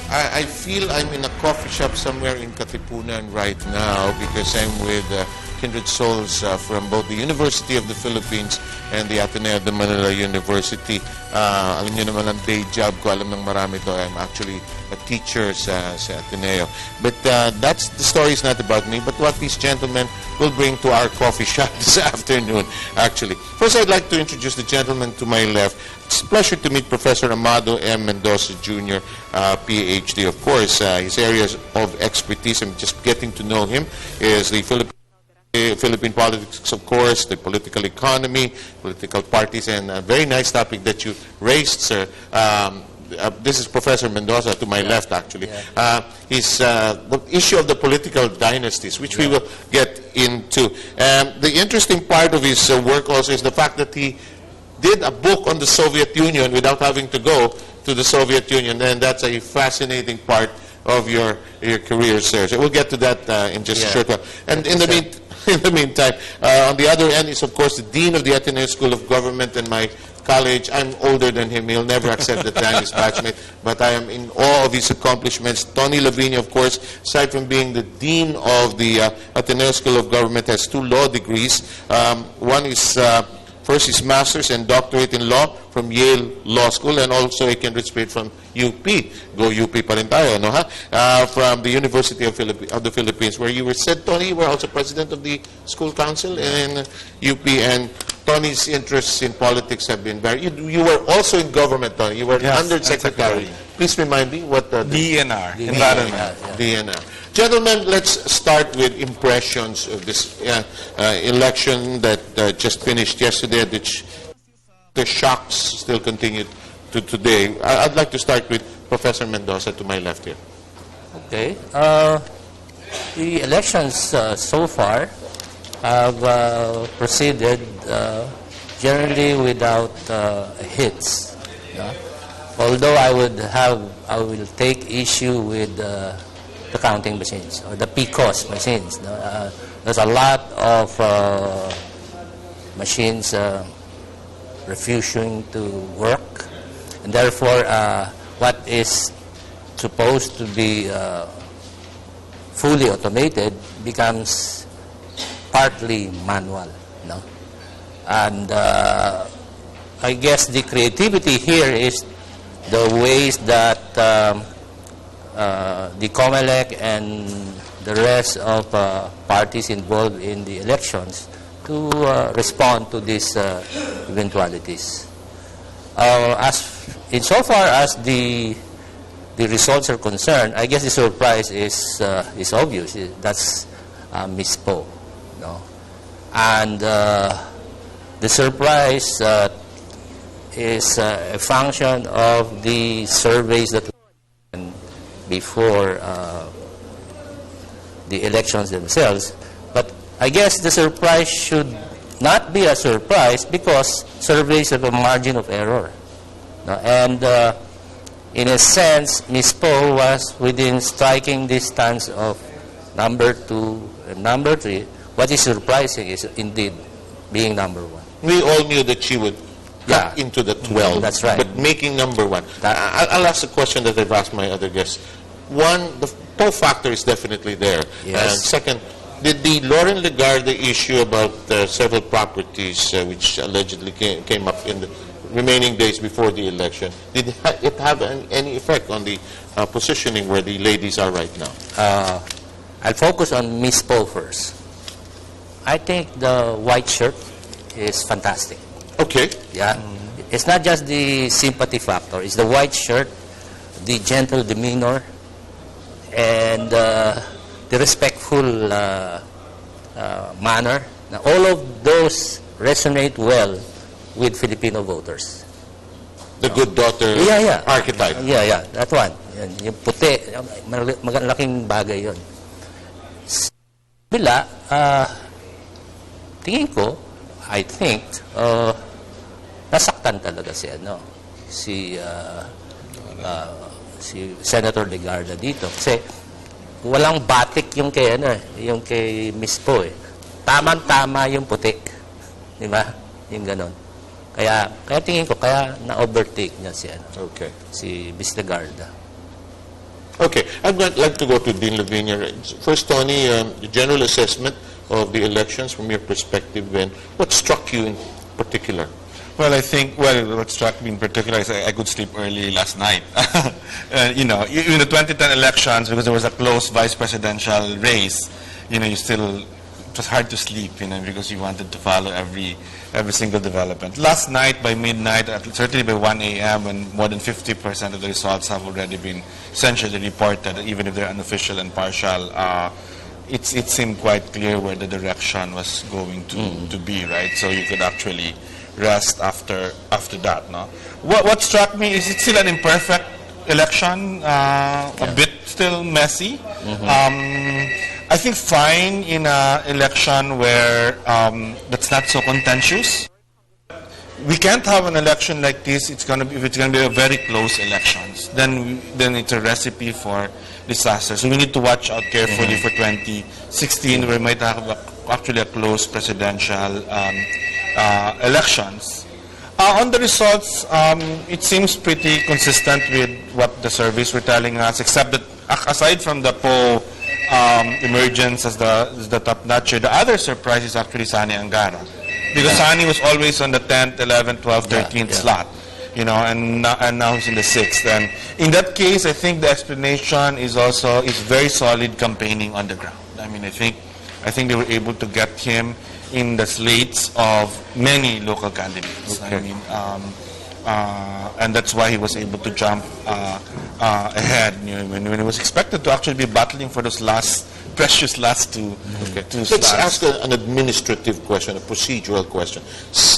I feel I'm in a coffee shop somewhere in Katipunan right now because I'm with kindred souls from both the University of the Philippines and the Ateneo de Manila University. Alam niyo naman ang day job ko, alam ng marami to. I'm actually a teacher sa Ateneo. But the story is not about me, but what these gentlemen will bring to our coffee shop this afternoon, actually. First, I'd like to introduce the gentleman to my left. It's a pleasure to meet Professor Amado M. Mendoza Jr., PhD, of course. His areas of expertise, I'm just getting to know him, is the Philippine politics, of course, the political economy, political parties, and a very nice topic that you raised, sir. This is Professor Mendoza to my left, actually. He's the issue of the political dynasties, which we will get into. The interesting part of his work also is the fact that he did a book on the Soviet Union without having to go to the Soviet Union, and that's a fascinating part of your career, sir. So we'll get to that in just a short while. And in the meantime, on the other end is, of course, the Dean of the Ateneo School of Government and my college. I'm older than him. He'll never accept that I'm his batchmate, but I am in awe of his accomplishments. Tony Lavinia, of course, aside from being the Dean of the Ateneo School of Government, has 2 law degrees. One is first his master's and doctorate in law from Yale Law School, and also a kindred spirit from UP. Go UP pa rin tayo, no, ha? From the University of the Philippines, where you were said, Tony, you were also president of the school council in UP, and Tony's interests in politics have been very... You were also in government, Tony. You were undersecretary. Exactly. Please remind me what... DNR. DNR. Gentlemen, let's start with impressions of this election that just finished yesterday, which the shocks still continue to today. I'd like to start with Professor Mendoza to my left here. Okay. The elections so far have proceeded generally without hits. Although I will take issue with the counting machines or the PCOS machines. There's a lot of machines refusing to work, and therefore what is supposed to be fully automated becomes partly manual, no? And I guess the creativity here is the ways that the COMELEC and the rest of parties involved in the elections to respond to these eventualities. Insofar as the results are concerned, I guess the surprise is obvious. That's Ms. Poe. No? And the surprise is a function of the surveys that were done before the elections themselves. But I guess the surprise should not be a surprise because surveys have a margin of error. No? And in a sense, Ms. Poe was within striking distance of number 2 and number 3. What is surprising is indeed being number 1. We all knew that she would cut into the 12. That's right. But making number 1. I'll ask the question that I've asked my other guests. One, the Poe factor is definitely there. Yes. And second, did the Lauren Legarda issue about several properties which allegedly came up in the remaining days before the election, did it have any effect on the positioning where the ladies are right now? I'll focus on Ms. Poe first. I think the white shirt is fantastic. Okay. Yeah. It's not just the sympathy factor. It's the white shirt, the gentle demeanor, and the respectful manner. Now, all of those resonate well with Filipino voters. The good daughter archetype. Yeah, that one. Yung puti, malaking bagay yun. Bila, tingin ko, I think, nasaktan talaga si Senator Legarda dito. Kasi walang batik yung kay Ms. Poe. Tamang-tama yung puti. Di ba? Yung ganon. Kaya tingin ko, kaya na-overtake niya si Ms. Legarda. Okay, I'd like to go to Dean Lavinia. First, Tony, the general assessment of the elections from your perspective, and what struck you in particular? Well, I think, what struck me in particular is I could sleep early last night. You know, in the 2010 elections, because there was a close vice presidential race, you know, it was hard to sleep, you know, because you wanted to follow every single development. Last night, by midnight, certainly by 1 a.m., when more than 50% of the results have already been essentially reported, even if they're unofficial and partial, it seemed quite clear where the direction was going to be, right? So you could actually rest after that, no? What struck me is it's still an imperfect election, a bit still messy. I think fine in an election where that's not so contentious. We can't have an election like this. If it's gonna be a very close elections, then it's a recipe for disaster. So we need to watch out carefully for 2016, where we might have actually a close presidential elections. On the results, it seems pretty consistent with what the surveys were telling us, except that aside from the poll emergence as the top notcher, the other surprise is actually Sani Angara. Because Sani was always on the 10th, 11th, 12th, 13th slot, you know, and now he's in the 6th. And in that case, I think the explanation is very solid campaigning on the ground. I mean, I think they were able to get him in the slates of many local candidates. Okay. I mean, and that's why he was able to jump ahead, you know, when he was expected to actually be battling for those precious last two Let's slots. ask an administrative question, a procedural question.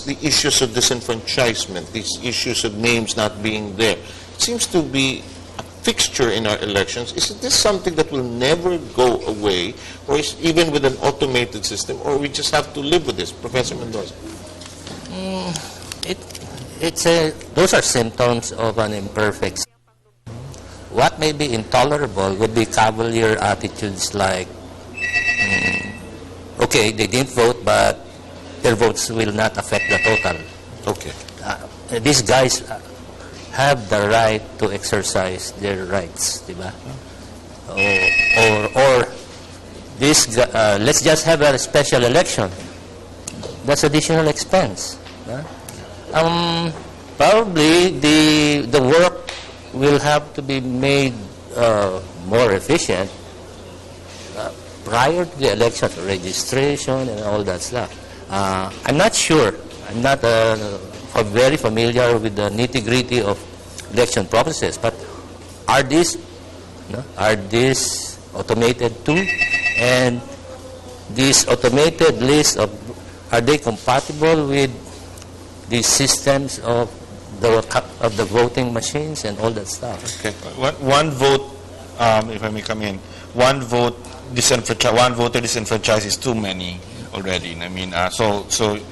The issues of disenfranchisement, these issues of names not being there, seems to be a fixture in our elections. Is this something that will never go away, or is even with an automated system, or we just have to live with this? Professor Mendoza. Those are symptoms of an imperfect. What may be intolerable would be cavalier attitudes like, okay, they didn't vote, but their votes will not affect the total. Okay. These guys have the right to exercise their rights, diba? Or this, let's just have a special election. That's additional expense. Probably the work will have to be made more efficient prior to the election, registration and all that stuff. I'm not sure. I'm not very familiar with the nitty-gritty of election processes, but are these automated too? And these automated lists are they compatible with the systems of the voting machines and all that stuff? Okay. One vote, if I may come in, one voter disenfranchised is too many already. I mean, so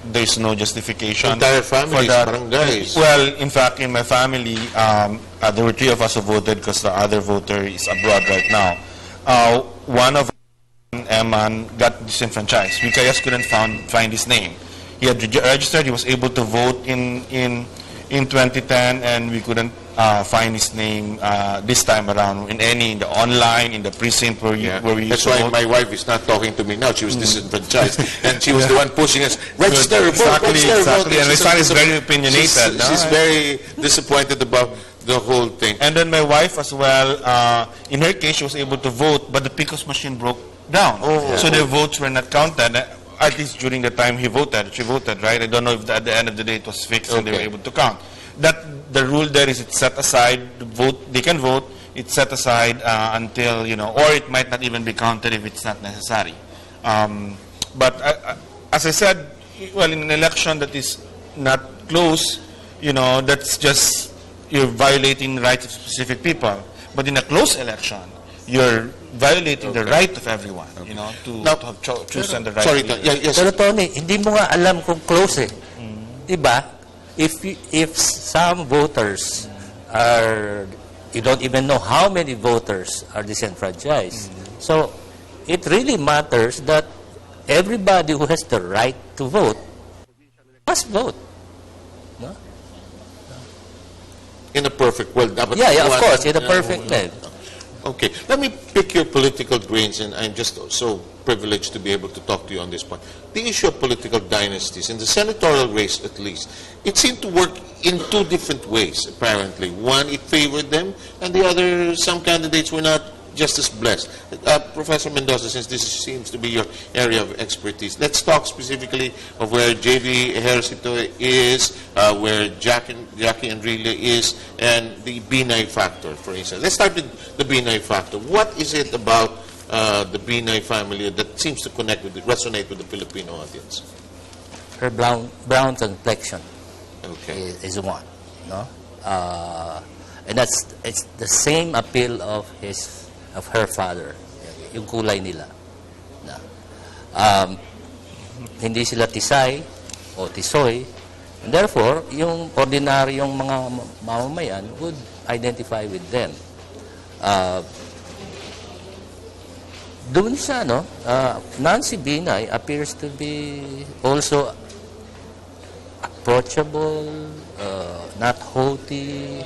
there's no justification. Entire families, for that. barangays. Well, in fact, in my family, there were 3 of us who voted because the other voter is abroad right now. One of Eman got disenfranchised. We just couldn't find his name. He had registered. He was able to vote in 2010, and we couldn't find his name this time around in the online, in the precinct where we used That's to why vote. my wife is not talking to me now. She was disenfranchised, and she was the one pushing us. Register, vote, Exactly, register, vote. exactly. And my son is very opinionated. She's very disappointed about the whole thing. And then my wife as well, in her case, she was able to vote, but the PICOS machine broke down. So their votes were not counted, at least during the time she voted, right? I don't know if at the end of the day it was fixed and they were able to count. The rule there is it's set aside, they can vote, it's set aside until, or it might not even be counted if it's not necessary. But as I said, well, in an election that is not close, that's just, you're violating the rights of specific people. But in a close election, you're violating the right of everyone, to have chosen the right. Sorry, leader. yes. Pero Tony, hindi mo nga alam kung close eh. Diba? If some voters you don't even know how many voters are disenfranchised. So it really matters that everybody who has the right to vote must vote. No? In a perfect world. Yeah, of course, in a perfect world. Okay, let me pick your political brains, and I'm just so privileged to be able to talk to you on this point. The issue of political dynasties, in the senatorial race at least, it seemed to work in two different ways, apparently. One, it favored them, and the other, some candidates were not just as blessed. Professor Mendoza, since this seems to be your area of expertise, let's talk specifically of where J.V. Ejercito is, where Jackie Enrile is, and the Binay factor, for instance. Let's start with the Binay factor. What is it about the Binay family that seems to resonate with the Filipino audience? Her brown complexion Okay. is one, no? And it's the same appeal of her father, yung kulay nila. Hindi sila tisay o tisoy, and therefore, yung ordinaryong mga mamamayan would identify with them. Doon sa, Nancy Binay appears to be also approachable, not haughty.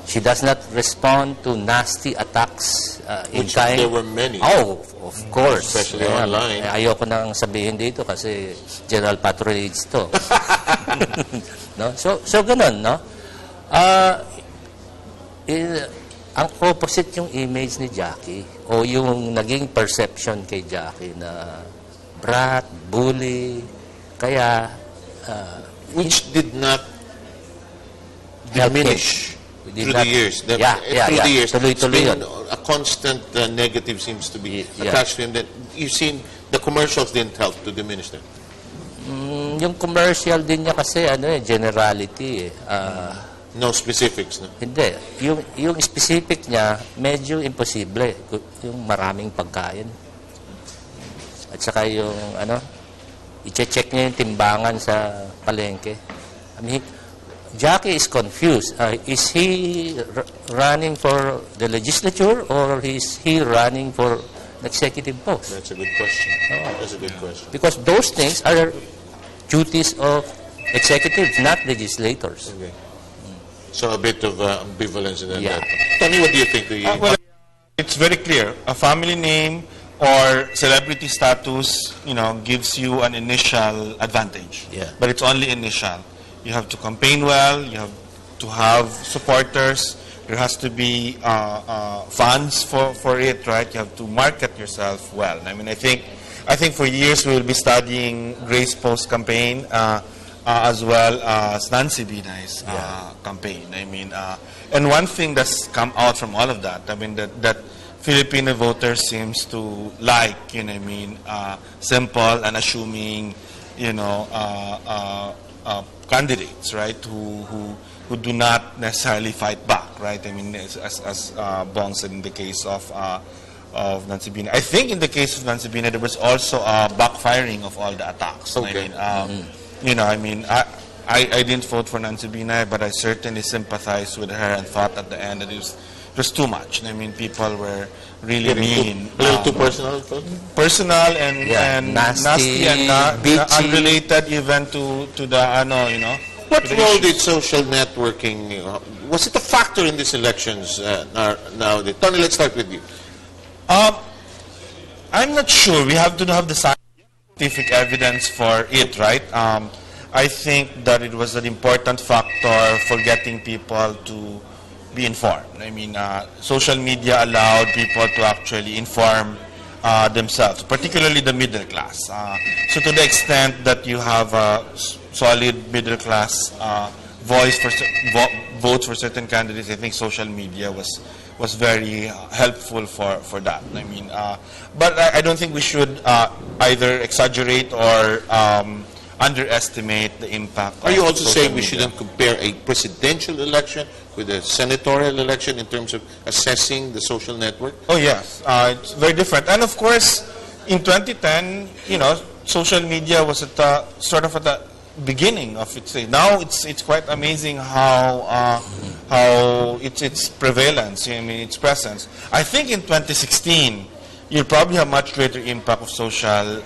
She does not respond to nasty attacks in Which kind. there were many. Oh, of course. Especially online. Ayoko nang sabihin dito kasi general patronage to. No? So ganun, no? Ang opposite yung image ni Jackie o yung naging perception kay Jackie na brat, bully, kaya Which did not help diminish him. through the years. Through the years, Tuloy-tuloy it's been a constant negative seems to be attached to him. That you've seen the commercials didn't help to diminish that. Yung commercial din niya kasi generality No specifics, no? Hindi. Yung specific niya, medyo imposible. Yung maraming pagkain. At saka yung, i-check niya yung timbangan sa palengke. I mean, Jackie is confused. Is he running for the legislature or is he running for an executive post? That's a good question. That's a good question. Because those things are duties of executives, not legislators. Okay. So a bit of ambivalence in Yeah. that. Tony, what do you think? Well, it's very clear. A family name or celebrity status, gives you an initial advantage. Yeah. But it's only initial. You have to campaign well. You have to have supporters. There has to be funds for it, right? You have to market yourself well. I mean, I think for years we will be studying Grace Post campaign as well as Nancy Binay's campaign. I mean, and one thing that's come out from all of that, I mean, that Filipino voters seems to like, simple and assuming, candidates, right, who do not necessarily fight back, right? I mean, as Bong said in the case of Nancy Binay. I think in the case of Nancy Binay, there was also a backfiring of all the attacks. Okay. I mean, I didn't vote for Nancy Binay, but I certainly sympathized with her and thought at the end that it was too much. I mean, people were really mean. A little too personal? Personal and nasty and bitchy. unrelated even to the, What to the role issues. did social networking, was it a factor in these elections nowadays? Tony, let's start with you. I'm not sure. We have to have the scientific evidence for it, right? I think that it was an important factor for getting people to be informed. I mean, social media allowed people to actually inform themselves, particularly the middle class. So to the extent that you have a solid middle class votes for certain candidates, I think social media was very helpful for that. I mean, but I don't think we should either exaggerate or underestimate the impact. Are you of also social saying we media. shouldn't compare a presidential election with a senatorial election in terms of assessing the social network? Oh yes, it's very different. And of course, in 2010, social media was at the beginning of its stage. Now it's quite amazing how its prevalence, its presence. I think in 2016, you'll probably have much greater impact of social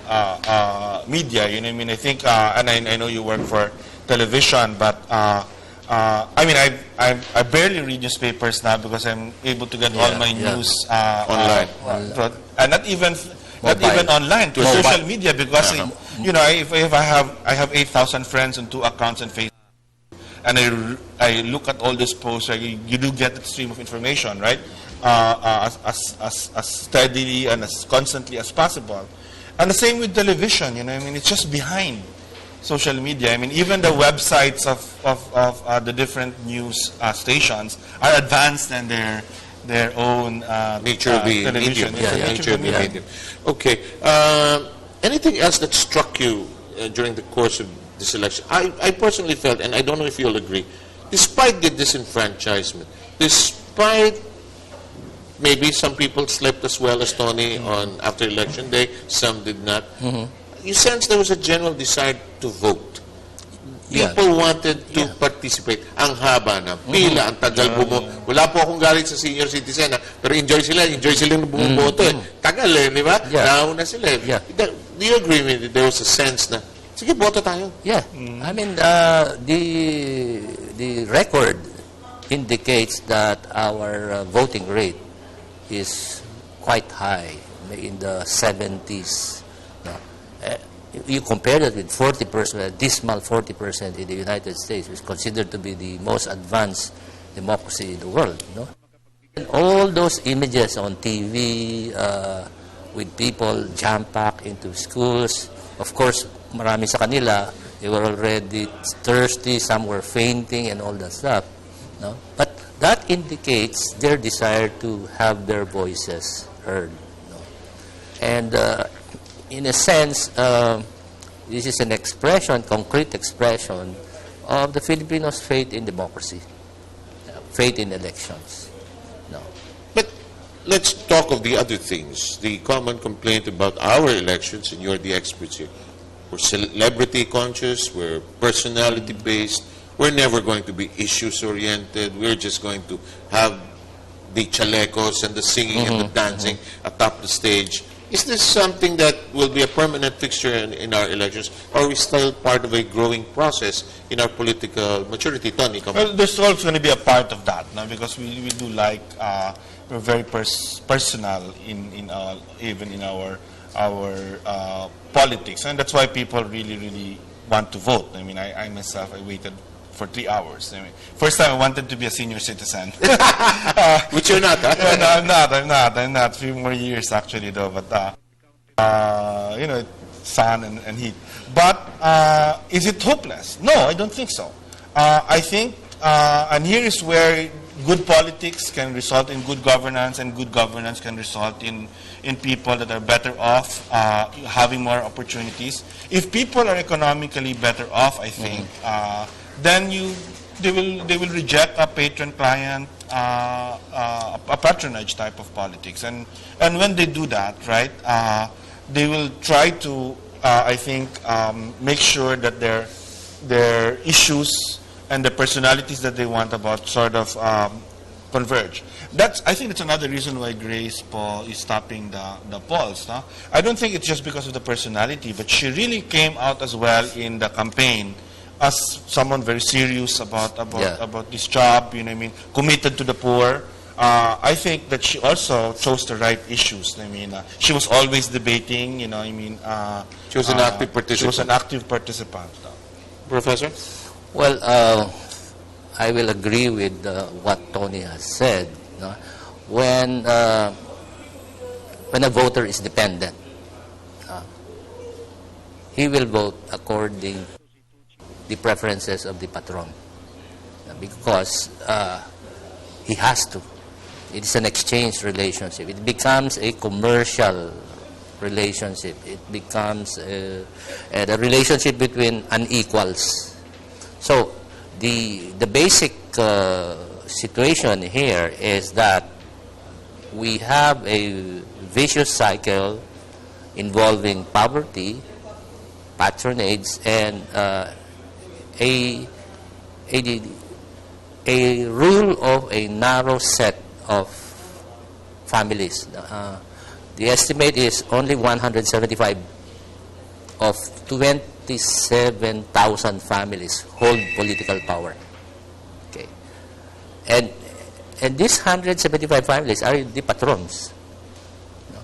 media. I think, and I know you work for television, but I mean, I barely read newspapers now because I'm able to get all my news Online. and not even online, to Mobile. social media, because you know, if I have 8,000 friends and 2 accounts on Facebook, and I look at all these posts, you do get the stream of information, right? As steadily and as constantly as possible. And the same with television, you know, I mean, it's just behind social media. I mean, even the websites of the different news stations are advanced in their own Nature of the television. medium. It's the Nature of the medium. Okay. Anything else that struck you during the course of this election? I personally felt, and I don't know if you'll agree, despite the disenfranchisement, despite maybe some people slept as well as Tony on after election day, some did not. You sense there was a general desire to vote. People wanted to participate. Ang haba na pila, ang tagal wala po akong galit sa senior citizen, pero enjoy sila yung bumuboto. Tagal di ba? Nauna sila. Do you agree with it? There was a sense na, sige, boto tayo. Yeah. I mean, the record indicates that our voting rate is quite high, in the 70s. You compare that with 40%, dismal 40% in the United States, which is considered to be the most advanced democracy in the world. No? And all those images on TV with people jam-packed into schools, of course, marami sa kanila, they were already thirsty, some were fainting and all that stuff. No? But that indicates their desire to have their voices heard. No? And in a sense, this is an expression, concrete expression, of the Filipinos' faith in democracy, faith in elections. No. But let's talk of the other things. The common complaint about our elections, and you're the experts here, we're celebrity conscious, we're personality based, we're never going to be issues oriented, we're just going to have the chalecos and the singing and the dancing atop the stage. Is this something that will be a permanent fixture in our elections, or are we still part of a growing process in our political maturity? Tony, come on. Well, there's also going to be a part of that, no? Because we do like, we're very personal in our, even in our politics, and that's why people really want to vote. I mean, I myself, I waited for 3 hours. I mean, first time I wanted to be a senior citizen. Which you're not, huh? No, I'm not. A few more years actually though, but you know, sun and heat. But is it hopeless? No, I don't think so. I think, and here is where good politics can result in good governance, and good governance can result in people that are better off, having more opportunities. If people are economically better off, I think, then they will reject a patron-client, a patronage type of politics, and when they do that, right, they will try to, I think, make sure that their issues and the personalities that they want about sort of converge. I think that's another reason why Grace Paul is stopping the polls. No? I don't think it's just because of the personality, but she really came out as well in the campaign as someone very serious about this job, you know what I mean, committed to the poor. I think that she also chose the right issues. I mean, she was always debating, you know, I mean. She was an active participant. She was an active participant. Professor? Well, I will agree with what Tony has said. No? When a voter is dependent, he will vote according the preferences of the patron, because he has to. It is an exchange relationship. It becomes a commercial relationship. It becomes a relationship between unequals. So the basic situation here is that we have a vicious cycle involving poverty, patronage, and a rule of a narrow set of families. The estimate is only 175 of 27,000 families hold political power. And these 175 families are the patrons. No?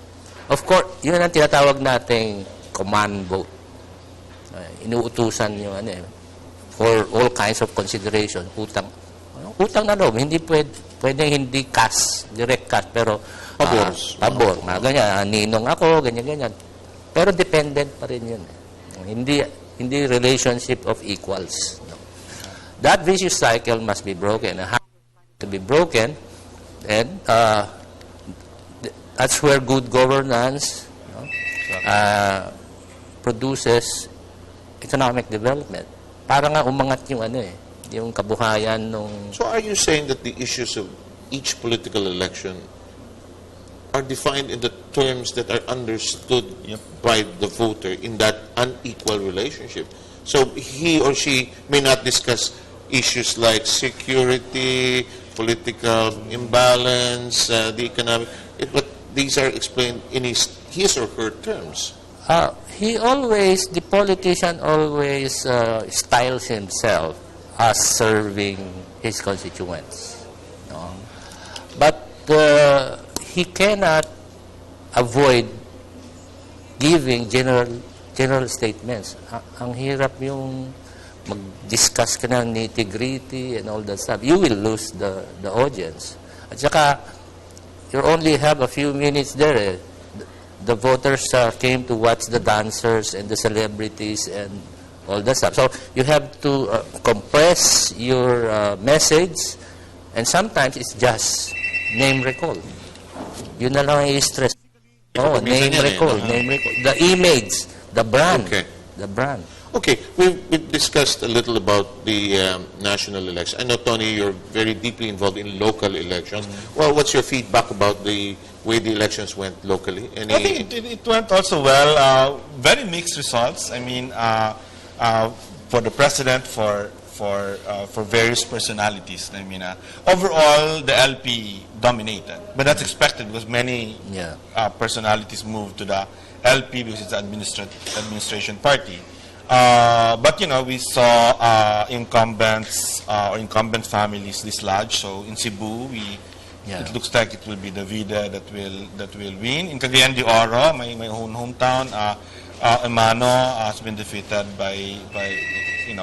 Of course, yun ang tinatawag nating command vote. Inuutusan yung for all kinds of consideration. Utang na loob, hindi pwedeng hindi cash, direct cash, pero pabor, mga ganyan, ninong ako, ganyan. Pero dependent pa rin yun. Hindi relationship of equals. No? That vicious cycle must be broken. How to be broken, and that's where good governance produces economic development. Para nga umangat yung yung kabuhayan nung... So are you saying that the issues of each political election are defined in the terms that are understood by the voter in that unequal relationship? So he or she may not discuss issues like security, political imbalance, the economic, but these are explained in his or her terms. The politician always styles himself as serving his constituents. No? But he cannot avoid giving general statements. Ang hirap yung mag-discuss ka ng nitty-gritty and all that stuff. You will lose the audience. At saka, you only have a few minutes there. The voters came to watch the dancers and the celebrities and all that stuff. So you have to compress your message, and sometimes it's just name recall. Yun na lang i-stress. Name recall. The image, the brand. Okay. The brand. Okay, we've discussed a little about the national election. I know, Tony, you're very deeply involved in local elections. Well, what's your feedback about the way the elections went locally? I think it went also well. Very mixed results. I mean, for the president, for various personalities. I mean, overall, the LP dominated. But that's expected because many personalities moved to the LP because it's the administration party. But we saw incumbents or incumbent families dislodged. So in Cebu, it looks like it will be the VIDA that will win. In Cagayan de Oro, my own hometown, Emano has been defeated by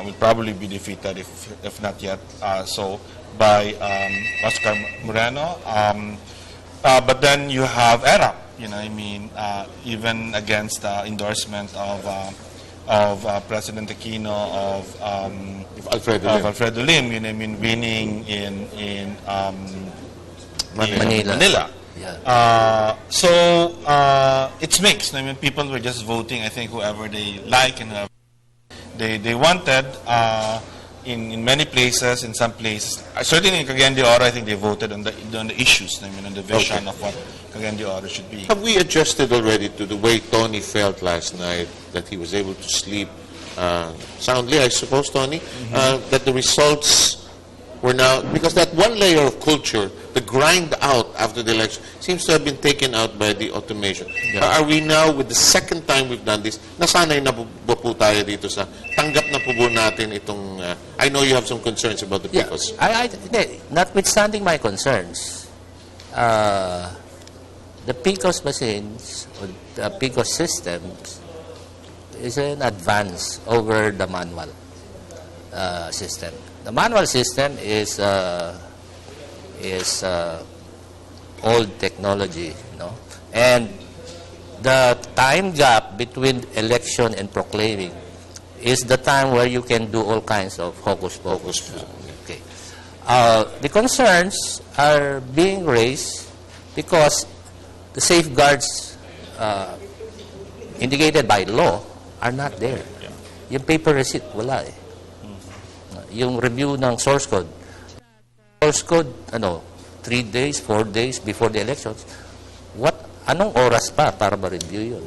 will probably be defeated if not yet so by Oscar Moreno. But then you have ERAP. Even against the endorsement of President Aquino, of Alfredo Lim, winning in Manila. Yeah. So it's mixed. People were just voting, I think, whoever they like and whoever they wanted. In many places, in some places, certainly in Cagayan de Oro, I think they voted on the issues, on the vision of what Cagayan de Oro should be. Have we adjusted already to the way Tony felt last night, that he was able to sleep soundly, I suppose, Tony? That the results were now, because that one layer of culture, the grind out after the election, seems to have been taken out by the automation. Yeah. Are we now, with the second time we've done this, nasanay na po tayo dito sa tanggap na po natin itong, I know you have some concerns about the PICOS. Notwithstanding my concerns, the PICOS machines, or the PICOS systems, is an advance over the manual system. The manual system is old technology, and the time gap between election and proclaiming is the time where you can do all kinds of hocus pocus. Okay. The concerns are being raised because the safeguards indicated by law are not there. Yung paper receipt, wala eh. Yung review ng source code. Source code, 3 days, 4 days before the elections. Anong oras pa para ma-review yun?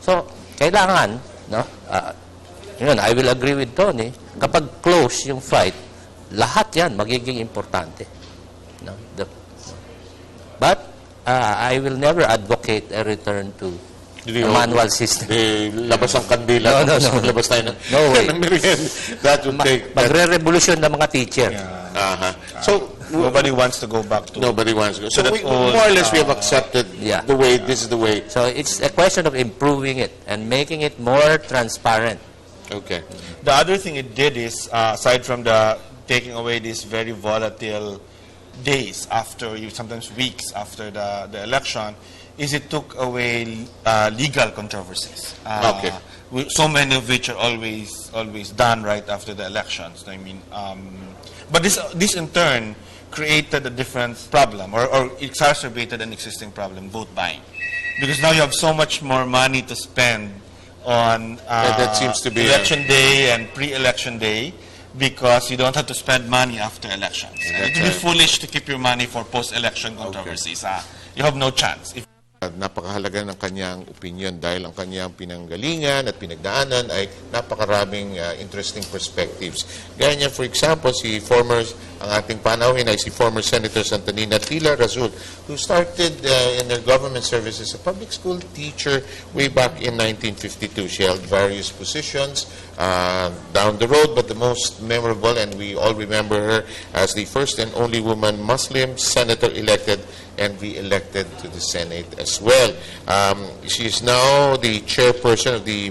So, kailangan, I will agree with Tony, kapag close yung fight, lahat yan magiging importante. But, I will never advocate a return to manual system. Labas ang kandila. No. Labas tayo no way. That would take... Magre-revolution ng mga teacher. So, Nobody wants to go back to. Nobody wants to go. So that we, old, more or less we have accepted Yeah. the way, this is the way. So it's a question of improving it and making it more transparent. Okay. The other thing it did is, aside from the taking away these very volatile days after, sometimes weeks after the election, is it took away legal controversies. Okay. So many of which are always done right after the elections. I mean, but this in turn created a different problem, or exacerbated an existing problem, vote buying, because now you have so much more money to spend on that seems to be election day and pre-election day, because you don't have to spend money after elections. And it would be foolish to keep your money for post-election controversies. You have no chance. If Napakahalaga ng kanyang opinion dahil ang kanyang pinanggalingan at pinagdaanan ay napakaraming interesting perspectives. Gaya niya, for example, ang ating panauhin ay si former Senator Santanina Tila Razul, who started in her government service as a public school teacher way back in 1952. She held various positions down the road, but the most memorable, and we all remember her as the first and only woman Muslim senator elected and re-elected to the Senate as well. She is now the chairperson of the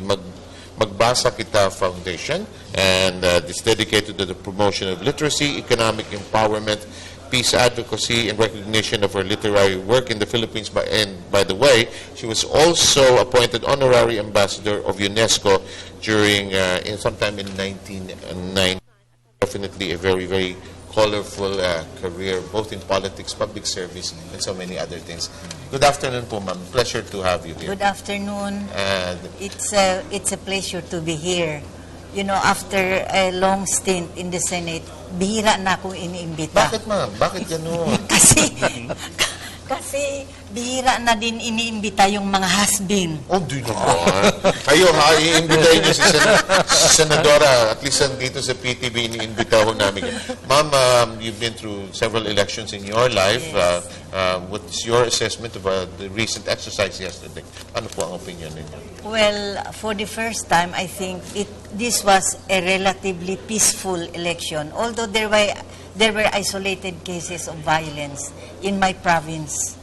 Magbasa Kita Foundation, and it's dedicated to the promotion of literacy, economic empowerment, peace advocacy, and recognition of her literary work in the Philippines. And by the way, she was also appointed honorary ambassador of UNESCO during sometime in 1990. Definitely a very, very colorful career, both in politics, public service, and so many other things. Good afternoon po, ma'am. Pleasure to have you here. Good afternoon. And It's a pleasure to be here. You know, after a long stint in the Senate, bihira na akong iniimbita. bakit, ma'am? Bakit ganun? Kasi bihira na din iniimbita yung mga has-been. Oh, di naman. Kayo ha, iimbitahin niyo si Senadora, at least dito sa PTV, iniimbita ho namin. Ma'am, you've been through several elections in your life. Yes. What's your assessment of the recent exercise yesterday? Ano po ang opinion ninyo? Well, for the first time, I think this was a relatively peaceful election. Although there were isolated cases of violence in my province,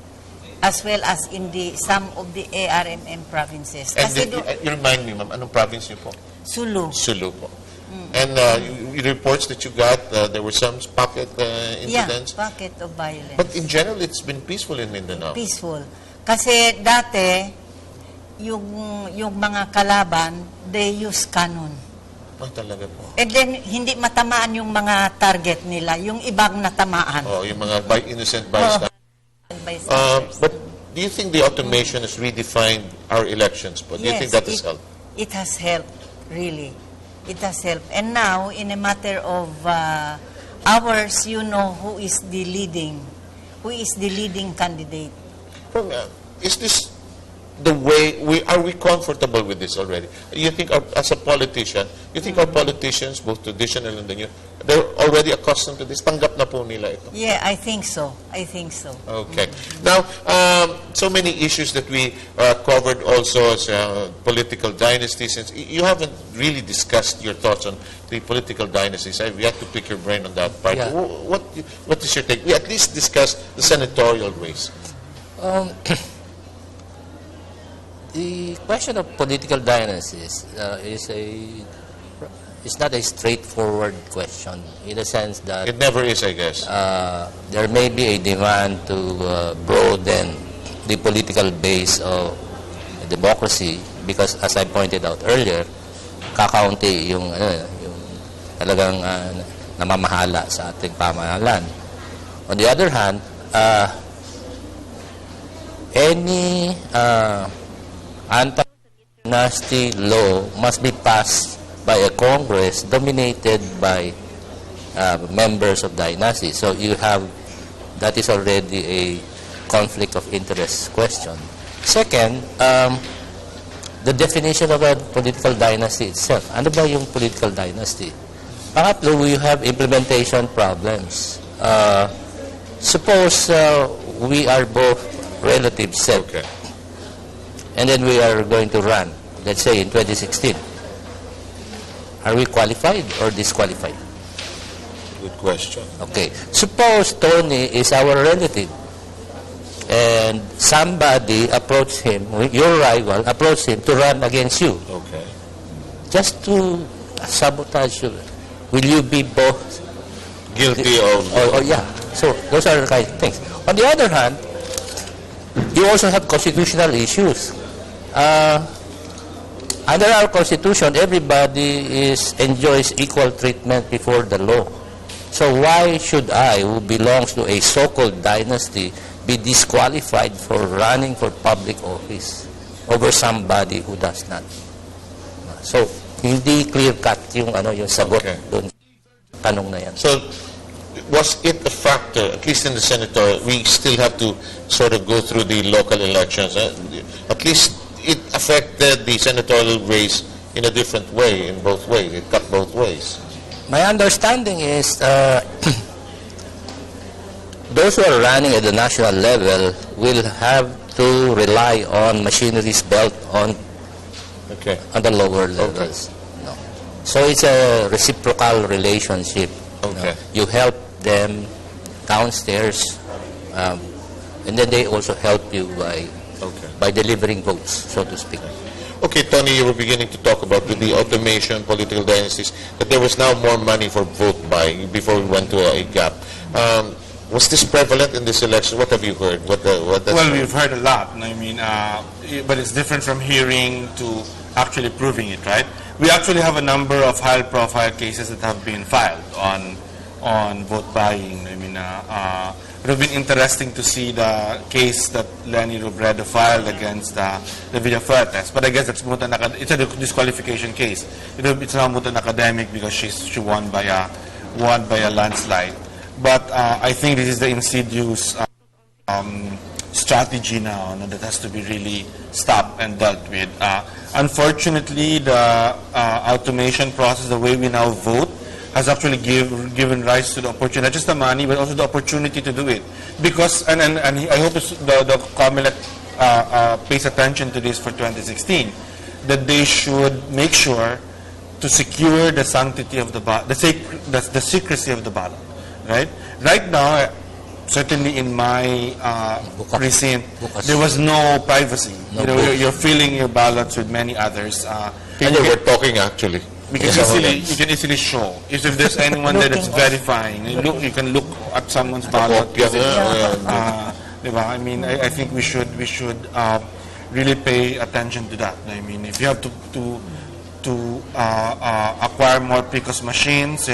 as well as in some of the ARMM provinces. And Kasi you remind me, ma'am, anong province niyo po? Sulu. Sulu po. And reports that you got, there were some pocket incidents. Yeah, pocket of violence. But in general, it's been peaceful in Mindanao. Peaceful. Kasi dati, yung mga kalaban, they use cannon. Oh, talaga po. And then, hindi matamaan yung mga target nila, yung ibang natamaan. Oh, yung mga innocent bystanders. Bystanders. But do you think the automation has redefined our elections? But do you think that has helped? It has helped, really. It has helped. And now, in a matter of hours, you know who is the leading candidate. Is this the way are we comfortable with this already? You think as a politician, you think our politicians, both traditional and the new, they're already accustomed to this? Tanggap na po nila ito? Yeah, I think so. Okay. Now, so many issues that we covered also as political dynasties. Since you haven't really discussed your thoughts on the political dynasties. I've yet to pick your brain on that part. Yeah. What is your take? We at least discussed the senatorial race. The question of political dynasties is not a straightforward question, in the sense that It never is, I guess. there may be a demand to broaden the political base of democracy, because as I pointed out earlier, kakaunti yung talagang namamahala sa ating pamahalaan. On the other hand, any anti-dynasty law must be passed by a Congress dominated by members of dynasty. So that is already a conflict of interest question. Second, the definition of a political dynasty itself. Ano ba yung political dynasty? Pangatlo, we have implementation problems. Suppose we are both relatives set. Okay. And then we are going to run, let's say in 2016. Are we qualified or disqualified? good question. Okay. Suppose Tony is our relative and somebody approached him, your rival approached him to run against you, Okay. just to sabotage you. Will you be both? Guilty of... Or yeah. So those are the kind of things. On the other hand, you also have constitutional issues. Under our constitution, everybody enjoys equal treatment before the law. So why should I, who belongs to a so-called dynasty, be disqualified for running for public office over somebody who does not? So hindi clear-cut yung sagot Okay. doon sa tanong na yan. So, was it a factor, at least in the senator, we still have to sort of go through the local elections. At least it affected the senatorial race in a different way, in both ways. It cut both ways. My understanding is those who are running at the national level will have to rely on machineries built on Okay. the lower levels. No. So it's a reciprocal relationship. Okay. You help them downstairs, and then they also help you Okay. by delivering votes, so to speak. Okay, Tony, you were beginning to talk about with the automation, political dynasties, that there was now more money for vote buying before we went to a gap. Was this prevalent in this election? What have you heard? Well, we've heard a lot. I mean, but it's different from hearing to actually proving it, right? We actually have a number of high-profile cases that have been filed on vote buying. I mean, it would have been interesting to see the case that Lenny Robredo filed against the Villafuertes. But I guess it's it's a disqualification case. It's now moot and academic because she won by a landslide. But I think this is the insidious strategy now that has to be really stopped and dealt with. Unfortunately, the automation process, the way we now vote, has actually given rise to the opportunity, not just the money, but also the opportunity to do it. Because, and I hope the COMELEC pays attention to this for 2016, that they should make sure to secure the sanctity of the ballot, the secrecy of the ballot, right? Right now, certainly in my precinct, there was no privacy. You're filling your ballots with many others. People were talking, actually. You can easily show. If there's anyone there that's verifying, you can look at someone's ballot. I mean, I think we should really pay attention to that. I mean, if you have to acquire more PCOS machines,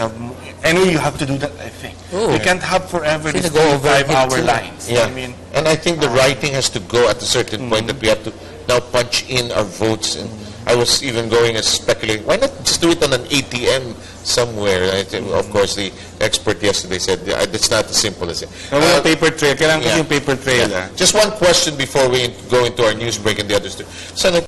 anyway, you have to do that, I think. We can't have forever these 5-hour lines. Yeah. I mean, and I think the writing has to go at a certain point that we have to now punch in our votes. And I was even going as speculating, why not just do it on an ATM somewhere? I think, of course, the expert yesterday said it's not as simple as it. paper trail. Kailangan kasi yung paper trail. Just one question before we go into our news break and the others. Senator,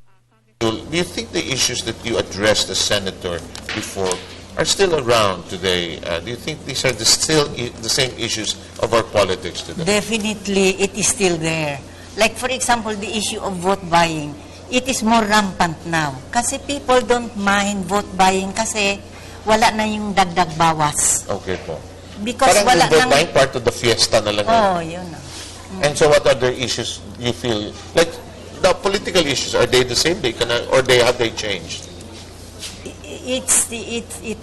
do you think the issues that you addressed as senator before are still around today? Do you think these are still the same issues of our politics today? Definitely, it is still there. Like, for example, the issue of vote buying. It is more rampant now. Kasi people don't mind vote buying kasi wala na yung dagdag bawas. Okay po. Because Parang wala yung vote nang... buying part of the fiesta na lang. Yun na. And so what other issues you feel, like the political issues, are they the same? Have they changed? It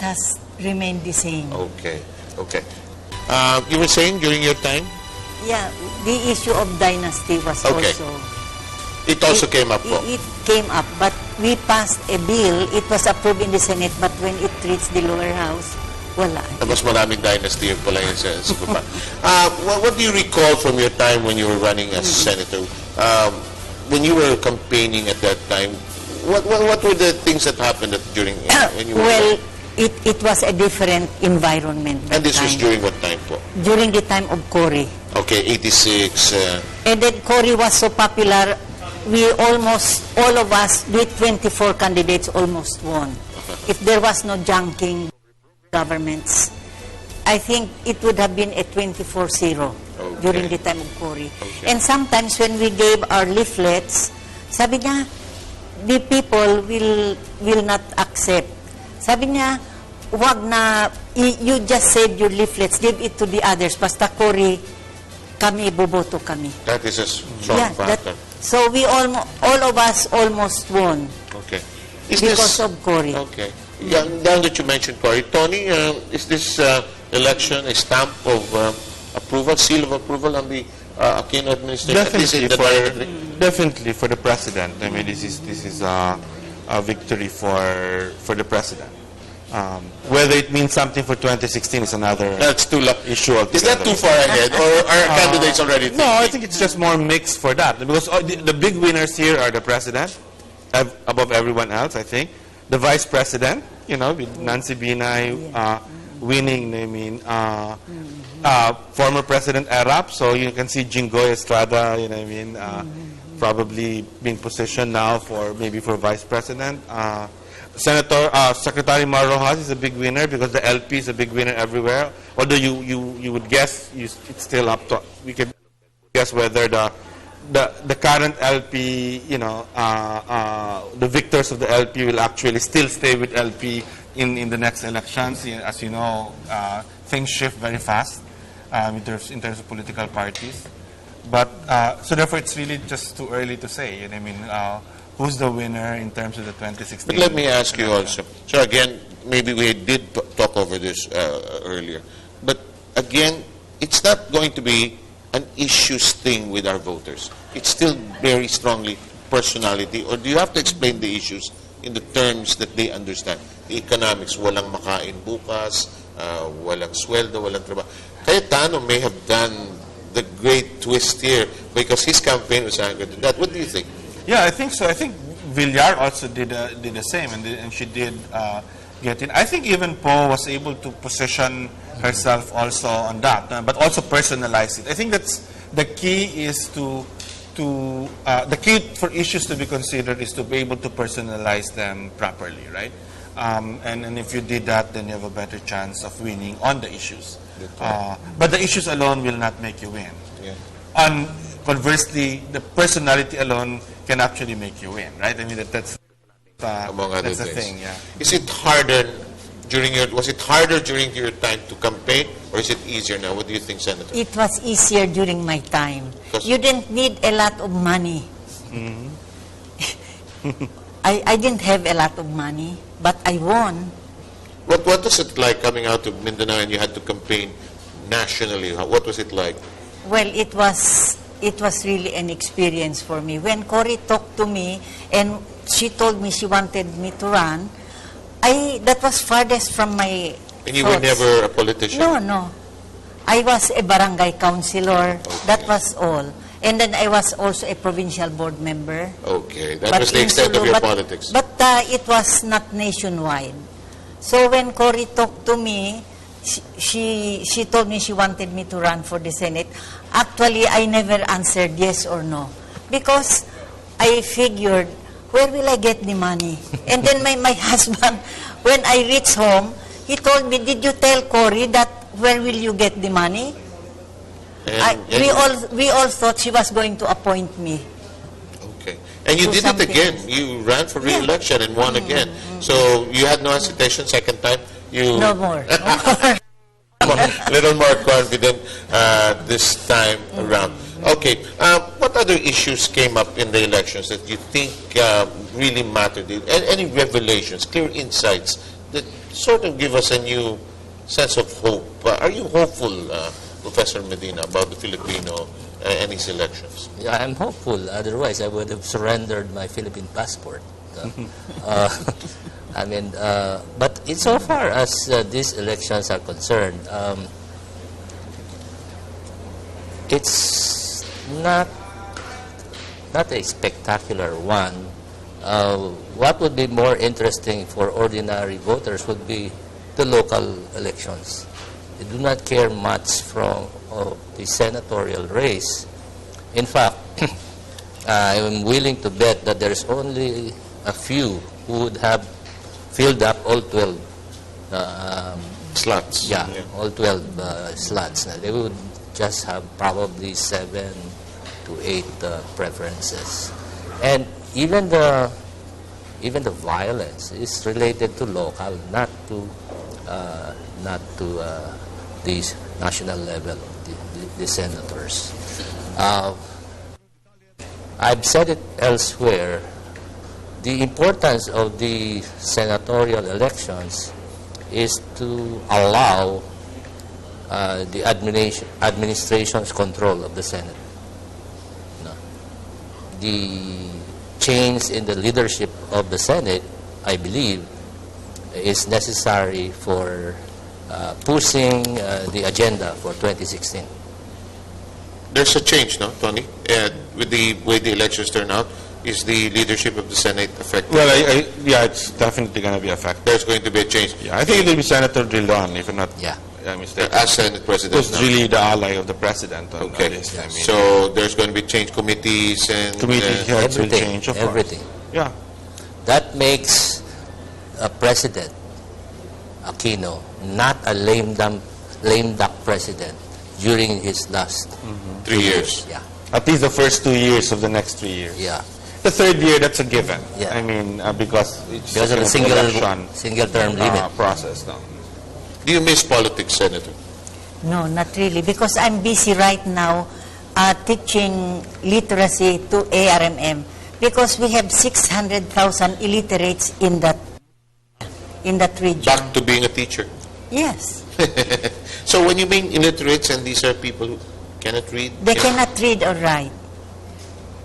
has remained the same. Okay. You were saying during your time? Yeah, the issue of dynasty was Okay. also... It also came up po. It came up, but we passed a bill. It was approved in the Senate, but when it reached the lower house, wala. Mas maraming dynasty yung pala yun sa Gupa. What do you recall from your time when you were running as senator? When you were campaigning at that time, what were the things that happened during when you were Well, it was a different environment that And this was time. during what time po? During the time of Cory. Okay, 86. And then Cory was so popular, all of us, with 24 candidates, almost won. If there was no junking governments, I think it would have been a 24-0 during the time of Cory. Okay. And sometimes when we gave our leaflets, sabi niya, the people will not accept. Sabi niya, wag na you just said your leaflets, give it to the others. Basta Cory, kami, boboto kami. That is a strong factor. So we all of us almost won Okay. Is because of Cory. Okay. Yeah, now that you mentioned Cory, Tony, is this election a stamp of approval, seal of approval on the Aquino administration? At least in the directory? Definitely for the president. I mean, this is a victory for the president. Whether it means something for 2016 is another That's too issue altogether. Is that too far ahead, or are candidates already thinking? No, I think it's just more mixed for that. Because the big winners here are the president, above everyone else, I think. The vice president, with Nancy Binay winning, former President Arap, so you can see Jinggoy Estrada, probably being positioned now for vice president. Secretary Mar Rojas is a big winner because the LP is a big winner everywhere. Although you would guess it's still up to, we can guess whether the current LP, the victors of the LP will actually still stay with LP in the next elections. As you know, things shift very fast in terms of political parties. But so therefore, it's really just too early to say. Who's the winner in terms of the 2016? But let me ask you also. So again, maybe we did talk over this earlier. But again, it's not going to be an issues thing with our voters. It's still very strongly personality. Or do you have to explain the issues in the terms that they understand? The economics, walang makain bukas, walang sweldo, walang trabaho. Cayetano may have done the great twist here because his campaign was anchored to that. What do you think? Yeah, I think so. I think Villar also did the same, and she did get in. I think even Poe was able to position herself also on that, but also personalize it. I think that's the key is the key for issues to be considered is to be able to personalize them properly, right? And if you did that, then you have a better chance of winning on the issues. But the issues alone will not make you win. Yeah. Conversely, the personality alone can actually make you win, right? I mean, that's among other the things. thing, yeah. Was it harder during your time to campaign, or is it easier now? What do you think, Senator? It was easier during my time. You didn't need a lot of money. I didn't have a lot of money, but I won. What was it like coming out of Mindanao and you had to campaign nationally? What was it like? Well, it was really an experience for me. When Cory talked to me and she told me she wanted me to run, that was farthest from my And you were never a politician? No. I was a barangay councilor. Okay. That was all. And then I was also a provincial board member. Okay, that was the extent of your politics. But it was not nationwide. So when Cory talked to me, she told me she wanted me to run for the Senate. Actually, I never answered yes or no because I figured, where will I get the money? And then my husband, when I reached home, he told me, did you tell Cory that where will you get the money? We all thought she was going to appoint me. Okay. And you did it again. You ran for re-election and won again. So you had no hesitation second time? No more. Little more confident this time around. Okay. What other issues came up in the elections that you think really mattered? Any revelations, clear insights that sort of give us a new sense of hope? Are you hopeful, Professor Medina, about the Filipino and his elections? Yeah, I'm hopeful. Otherwise, I would have surrendered my Philippine passport. I mean, but insofar as these elections are concerned, it's not a spectacular one. What would be more interesting for ordinary voters would be the local elections. They do not care much from the senatorial race. In fact, I am willing to bet that there's only a few who would have filled up all 12 slots. Yeah, all 12 slots. They would just have probably 7 to 8 preferences. And even the violence is related to local, not to not to the national level, the senators. I've said it elsewhere, the importance of the senatorial elections is to allow the administration's control of the Senate. No. The change in the leadership of the Senate, I believe, is necessary for pushing the agenda for 2016. There's a change, no, Tony? With the way the elections turn out, is the leadership of the Senate affected? Well, yeah, it's definitely going to be affected. There's going to be a change. Yeah, I think it will be Senator Drilon, if I'm not Yeah. mistaken. As Senate President Who's now. really the ally of the President on Okay. this. I mean, So there's going to be change committees and... committee heads will Everything, change, of course. everything. Yeah. That makes a president, Aquino, not a lame duck president during his last 3 years. Yeah, At least the first 2 years of the next 3 years. yeah. The third year, that's a given. Yeah. I mean, because it's Because of the kind election single term limit. process now. Do you miss politics, Senator? No, not really, because I'm busy right now teaching literacy to ARMM, because we have 600,000 illiterates in that region. Back to being a teacher. Yes, So when you mean illiterates, and these are people who cannot read? they cannot read or write.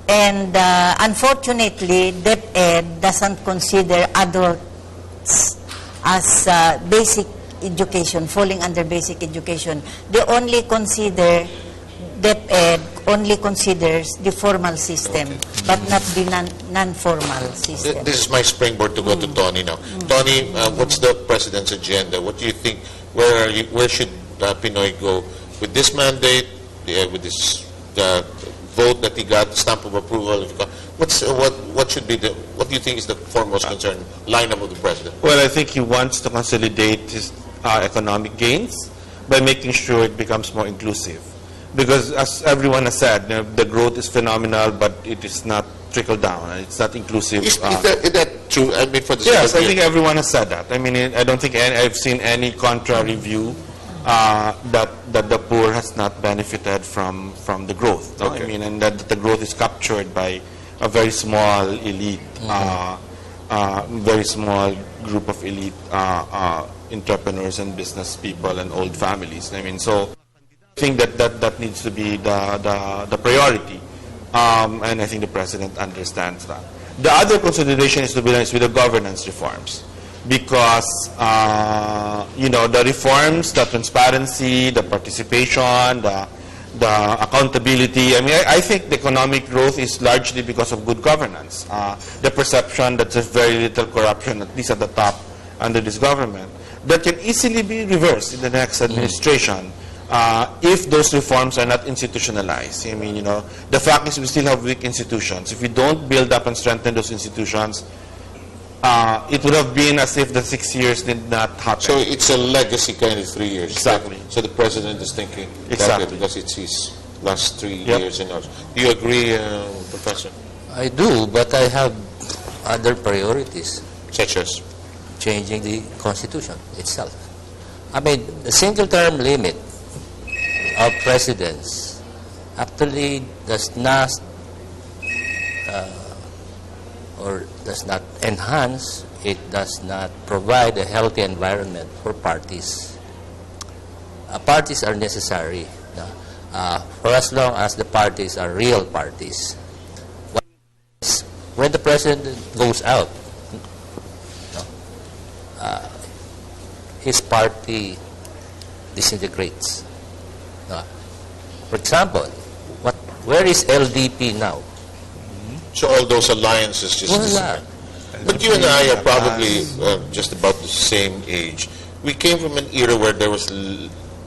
And unfortunately, DepEd doesn't consider adults as basic education, falling under basic education. They only consider, DepEd only considers the formal system, but not the non-formal system. This is my springboard to go to Tony now. Tony, what's the President's agenda? What do you think? Where should Pinoy go with this mandate, with this vote that he got, stamp of approval? What should be what do you think is the foremost concern lineup of the President? Well, I think he wants to consolidate his economic gains by making sure it becomes more inclusive. Because as everyone has said, the growth is phenomenal, but it is not trickle down. It's not inclusive. Is that true? I mean, for the Yes, I second think year. everyone has said that. I mean, I don't think I've seen any contrary view that the poor has not benefited from the growth. No? Okay. I mean, and that the growth is captured by a very small elite, very small group of elite entrepreneurs and business people and old families. I mean, so I think that needs to be the priority, and I think the President understands that. The other consideration is to be honest with the governance reforms, because the reforms, the transparency, the participation, the accountability. I mean, I think the economic growth is largely because of good governance. The perception that there's very little corruption, at least at the top, under this government, that can easily be reversed in the next administration. If those reforms are not institutionalized. I mean, the fact is we still have weak institutions. If we don't build up and strengthen those institutions, it would have been as if the 6 years did not happen. So it's a legacy kind of 3 years. Exactly. So the President is thinking Exactly. that way because it's his last 3 Yep. years in office. Do you agree, Professor? I do, but I have other priorities, Such as? changing the Constitution itself. I mean, the single term limit of presidents actually does not enhance, it does not provide a healthy environment for parties. Parties are necessary for as long as the parties are real parties. When the president goes out, his party disintegrates. For example, where is LDP now? So all those alliances just Wala. disappear. But you and I are probably just about the same age. We came from an era where there was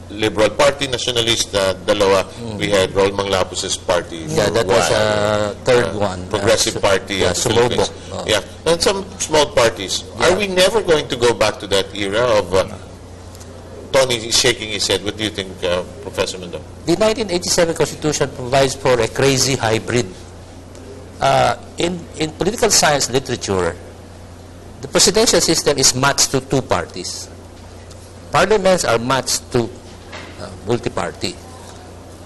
Liberal Party, Nationalista, dalawa. We had Raul Manglapus's party. Yeah, for that a was while. a third one. Progressive Party yeah, of the Philippines. Sumobok. Oh. Yeah, and some small parties. Are we never going to go back to that era of Tony is shaking his head. What do you think, Professor Mendon? The 1987 Constitution provides for a crazy hybrid. In political science literature, the presidential system is matched to two parties. parliaments are matched to multi-party.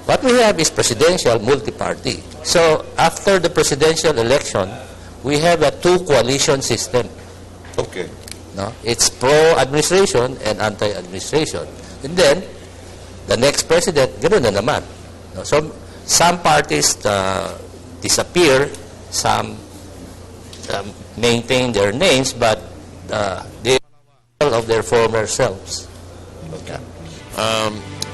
What we have is presidential multi-party. So after the presidential election, we have a two-coalition system. Okay. No? It's pro-administration and anti-administration. And then, the next president, ganoon na naman. No? So, some parties disappear, some maintain their names, but they are of their former selves. Okay.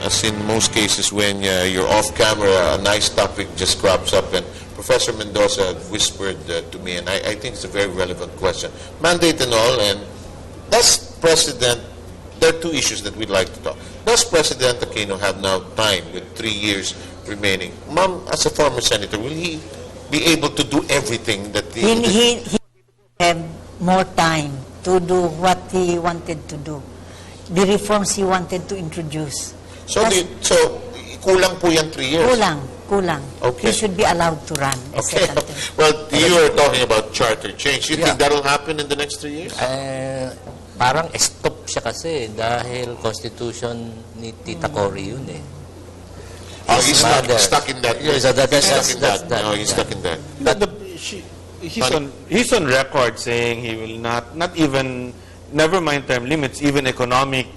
As in most cases when you're off camera, a nice topic just crops up, and Professor Mendoza whispered to me, and I think it's a very relevant question. Mandate and all, and does President, there are two issues that we'd like to talk. Does President Aquino have now time with 3 years remaining? Ma'am, as a former senator, will he be able to do everything that He have more time to do what he wanted to do. The reforms he wanted to introduce. So kulang po yan 3 years? Kulang. Okay. He should be allowed to run a Okay. second term. Well, you were talking about charter change. You Yeah. think that'll happen in the next 3 years? Parang stop siya kasi dahil constitution ni Tita Cory yun eh. Oh, he's Mother. stuck in that. Yes, He's stuck in that's that. that. No, he's stuck in that. But he's on record saying he will not even, never mind term limits, even economic,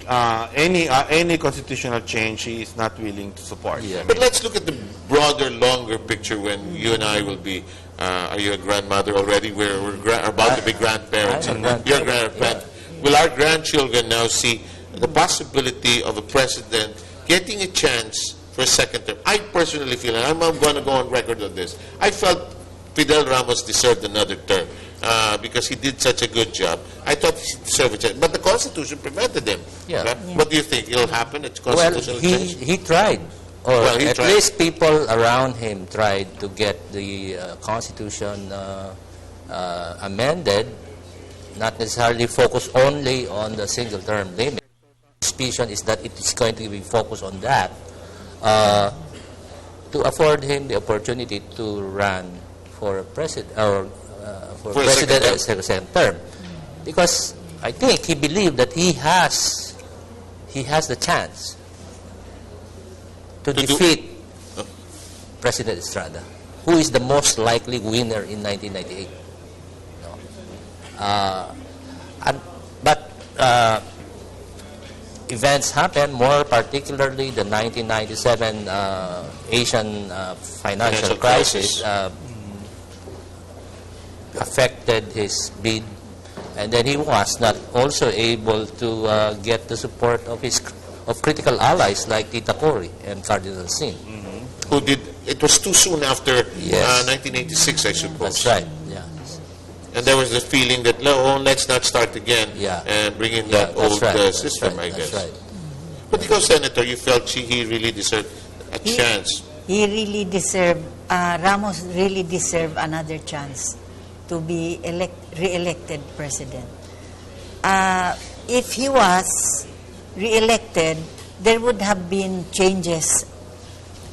any constitutional change he is not willing to support. Yeah. But let's look at the broader, longer picture when you and I will be, are you a grandmother already? We're about to be grandparents. I'm a And you're grandparent. Will our grandchildren now see the possibility of a president getting a chance for a second term? I personally feel, and I'm going to go on record on this, I felt Fidel Ramos deserved another term because he did such a good job. I thought he deserved a chance. But the Constitution prevented him. Yeah. Right? Yeah. What do you think? It'll happen? It's Well, constitutional change? he tried. Or Well, he at tried. least people around him tried to get the Constitution amended, not necessarily focus only on the single term limit. Suspicion is that it is going to be focused on that to afford him the opportunity to run for president or for For a president second as a second term, because I think he believed that he has the chance to To do- defeat President Estrada, who is the most likely winner in 1998. No. But events happen, more particularly the 1997 Asian financial crisis affected his bid, and then he was not also able to get the support of critical allies like Tita Cory and Cardinal Sin. Who did, it was too soon after Yes. 1986, I suppose. That's right. Yeah. And there was the feeling that, no, let's not start again Yeah. and bring in Yeah, that that's old right. That's system, right. I guess. That's right. But because, Senator, you felt he really deserved a chance. He really deserved, Ramos really deserved another chance to be re-elected president. If he was re-elected, there would have been changes.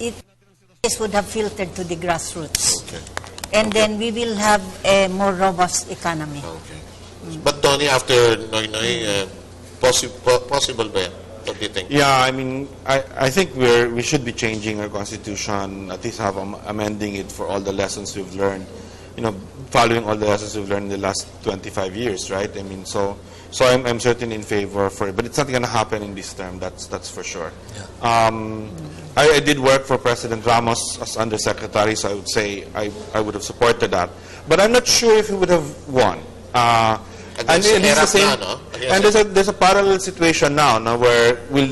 This would have filtered to the grassroots. Okay. And then we will have a more robust economy. Okay. But Tony, after Noy Noy, possible ba yan? What do you think? Yeah, I mean, I think we should be changing our constitution, at least have amending it for all the lessons we've learned, following all the lessons we've learned in the last 25 years, right? I mean, so I'm certainly in favor for it, but it's not going to happen in this term. That's for sure. Yeah. I did work for President Ramos as undersecretary, so I would say I would have supported that, but I'm not sure if he would have won. And Against it's the Erap same, na, no? and there's a parallel situation now where will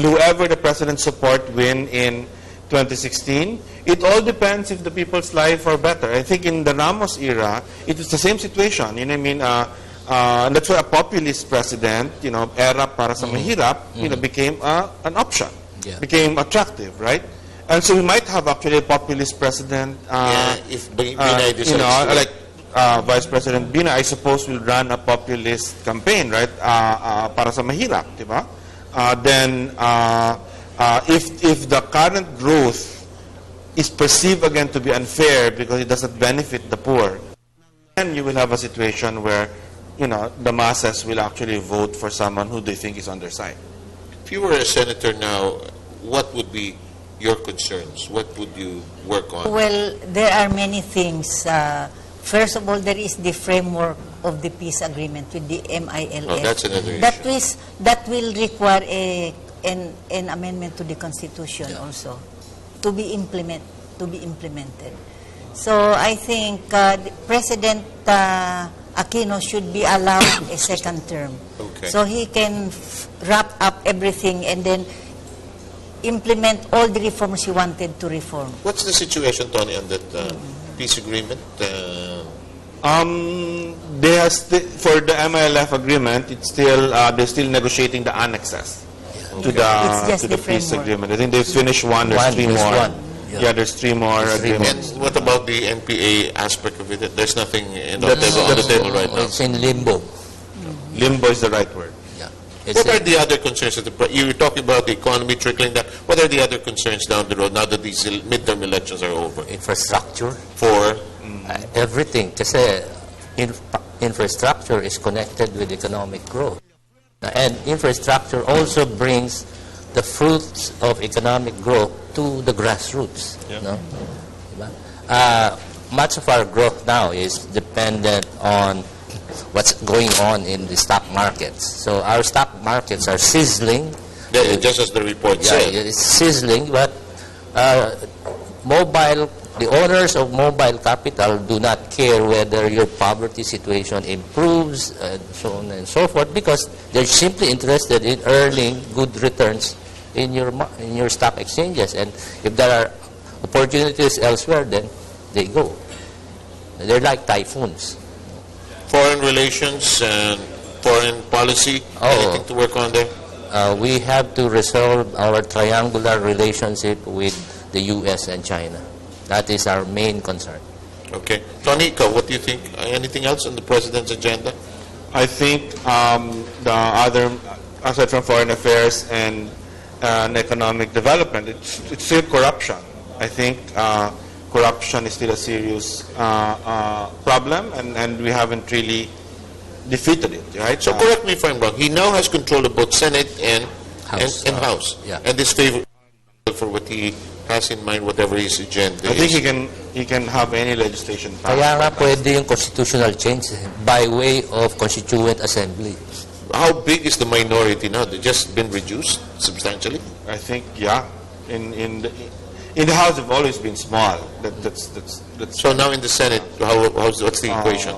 whoever the president support win in 2016? It all depends if the people's life are better. I think in the Ramos era, it was the same situation. You know what I mean? And that's why a populist president, Erap para sa mahirap, became an option. Yeah. Became attractive, right? And so we might have actually a populist president. If Binay decides to- Like Vice President Bina, I suppose, will run a populist campaign, right? Para sa mahirap, di ba? Then, if the current growth is perceived again to be unfair because it doesn't benefit the poor, then you will have a situation where, the masses will actually vote for someone who they think is on their side. If you were a senator now, what would be your concerns? What would you work on? Well, there are many things. First of all, there is the framework of the peace agreement with the MILF. Oh, that's another that issue. that will require an amendment to the Constitution also to be implemented. So I think President Aquino should be allowed a second term. Okay. So he can wrap up everything and then implement all the reforms he wanted to reform. What's the situation, Tony, on that peace agreement? For the MILF agreement, it's still they're still negotiating the annexes to It's just the the peace framework. agreement. I think they've finished one. There's three there's more. one. Yeah, there's three more three more. agreements. And what about the NPA aspect of it? There's nothing on the That's- table right now. It's in limbo. Limbo is the right word. Yeah. It's What are the other concerns that you were talking about the economy trickling down? What are the other concerns down the road now that these midterm elections are over? infrastructure, For everything. Kasi infrastructure is connected with economic growth. And infrastructure also brings the fruits of economic growth to the grassroots. No? Diba? Much of our growth now is dependent on what's going on in the stock markets. So our stock markets are sizzling. just as the report Yeah, said. it's sizzling, but the owners of mobile capital do not care whether your poverty situation improves, and so on and so forth, because they're simply interested in earning good returns in your stock exchanges. And if there are opportunities elsewhere, then they go. They're like typhoons. Foreign relations and foreign policy, anything to work on there? We have to resolve our triangular relationship with the U.S. and China. That is our main concern. Okay. Tony, what do you think? Anything else on the President's agenda? I think the other, aside from foreign affairs and economic development, it's still corruption. I think corruption is still a serious problem, and we haven't really defeated it, right? So correct me if I'm wrong. He now has control of both Senate and House. and House. Yeah. And this favor for what he has in mind, whatever his agenda I think is. he can have any legislation passed. Kaya nga pwede yung constitutional change by way of constituent assembly. How big is the minority now? They've just been reduced substantially? I think, yeah. In the House, have always been small. That's So now in the Senate, what's the equation?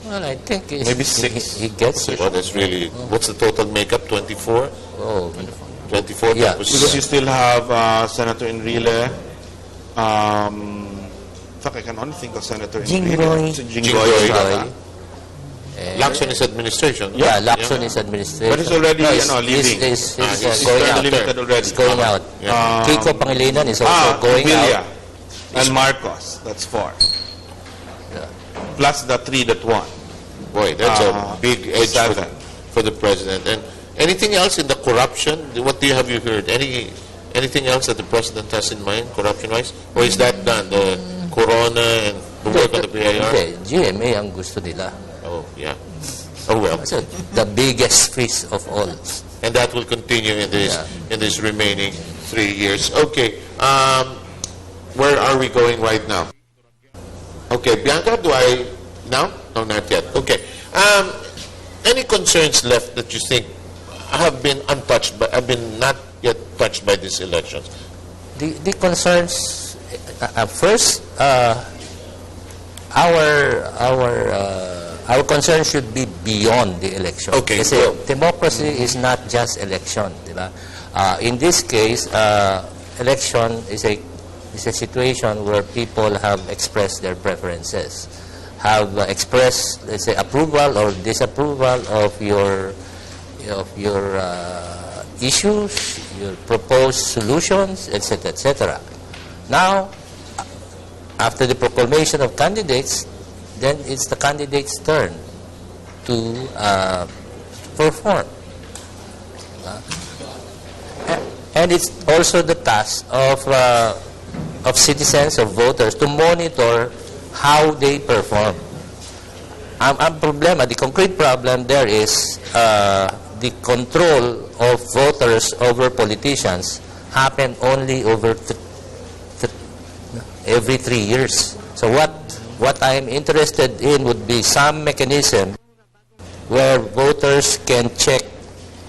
Well, I think Maybe six. He gets it. Well, that's really, what's the total makeup? 24? Oh, 24? Yeah. Tapos, because you still have Senator Enrile. In fact, I can only think of Senator Jinggoy. Enrile. Jinggoy. Jinggoy. Lacson is administration. Yeah, Lacson is administration. But he's already, he's leaving. he's he's going term out. limited already. He's going out. Yeah. Kiko Pangilinan is also going Villa out. and Marcos. That's 4. Yeah. Plus the 3 that won. Boy, that's a big edge 7. for the President. And anything else in the corruption? What have you heard? Anything else that the President has in mind, corruption-wise? Or is that done? The Corona and the work on the PIR? Hindi, GMA ang gusto nila. Oh, yeah. Oh, well. So, the biggest feast of all. And that will continue in this remaining 3 years. Okay. Where are we going right now? Okay, Bianca, now? No, not yet. Okay. Any concerns left that you think have been untouched, but have been not yet touched by these elections? The concerns, first, our concern should be beyond the election. Okay, Kasi go. democracy is not just election, di ba? In this case, election is a situation where people have expressed their preferences, have expressed, let's say, approval or disapproval of your issues, your proposed solutions, etc., etc. Now, after the proclamation of candidates, then it's the candidate's turn to perform. And it's also the task of citizens, of voters, to monitor how they perform. Ang problema, the concrete problem there is the control of voters over politicians happen only over every 3 years. So what I am interested in would be some mechanism where voters can check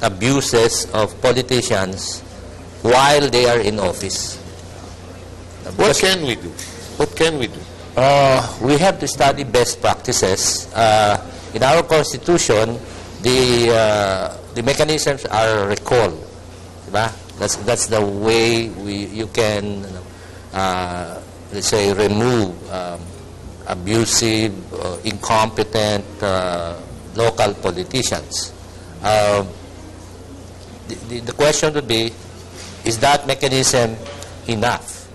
abuses of politicians while they are in office. What can we do? What can we do? We have to study best practices. In our constitution, the mechanisms are recall. Diba? That's the way you can, let's say, remove abusive, incompetent local politicians. The question would be, is that mechanism enough?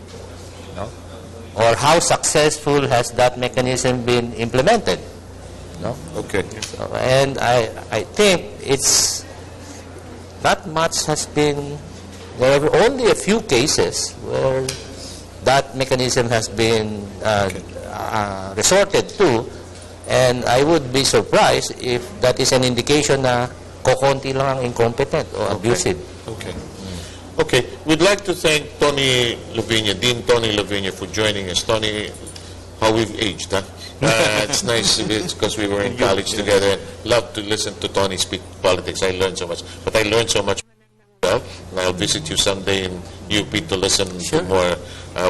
No? Or how successful has that mechanism been implemented? No? Okay. So, and I think it's not much has been, there are only a few cases where that mechanism has been resorted to, and I would be surprised if that is an indication na kokonti lang ang incompetent or abusive. Okay. Okay. We'd like to thank Tony Lavinia, Dean Tony Lavinia, for joining us. Tony, how we've aged, huh? It's nice because we were in college together and loved to listen to Tony speak politics. I learned so much. But I learned so much myself, and I'll visit you someday in UP to listen to more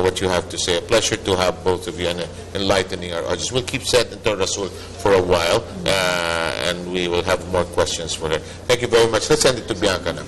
what you have to say. A pleasure to have both of you and enlightening our audience. We'll keep Senator Rasul for a while, and we will have more questions for her. Thank you very much. Let's send it to Bianca now.